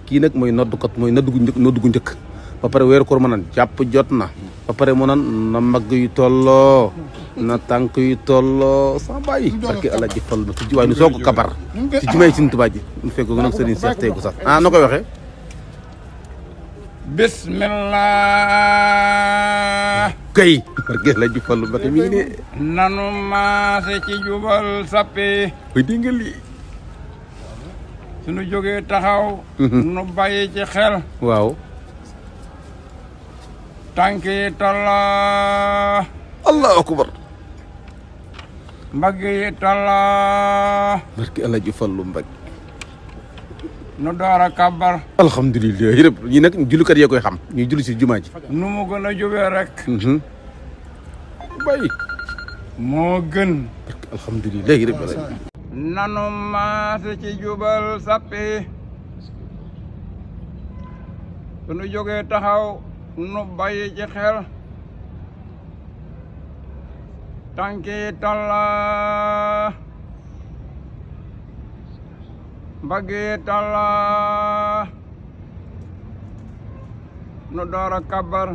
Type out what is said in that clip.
kii nag mooy noddukat mooy noddu gu njëkk ba pare weeru koor ma naan jàpp jot na ba pare mu naan na mag yu tolloo na tànk yu tolloo sama bàyyi barke Allah ji fal na ci waaye nu soo ko kabar ci Jummay Touba ji mu fekk ko nag Serigne Cheikh teegu sax noo koy waxee bismillah kay barke Allah ji fal Mbacke mi ngi ne nanu maase ci jubal sappi koy dinga lii suñu jógee taxaw nu bàyyi ci xel waaw tànk yi tolloo allahu akbar mbagg yi tolloo barke Allah ji fal Mbacke nu door a kàbbar alhamdulilah yëpp ñi nag jullikat yee koy xam ñuy julli si jumaa ji nu mu gën a jubee rek bay moo gën alhamdulilah yëpp nanu maase ci jubal sappi suñu jógee taxaw nu bàyyi ci xel tànk yi tolloo mbagg yi tolloo nu door a kàbbar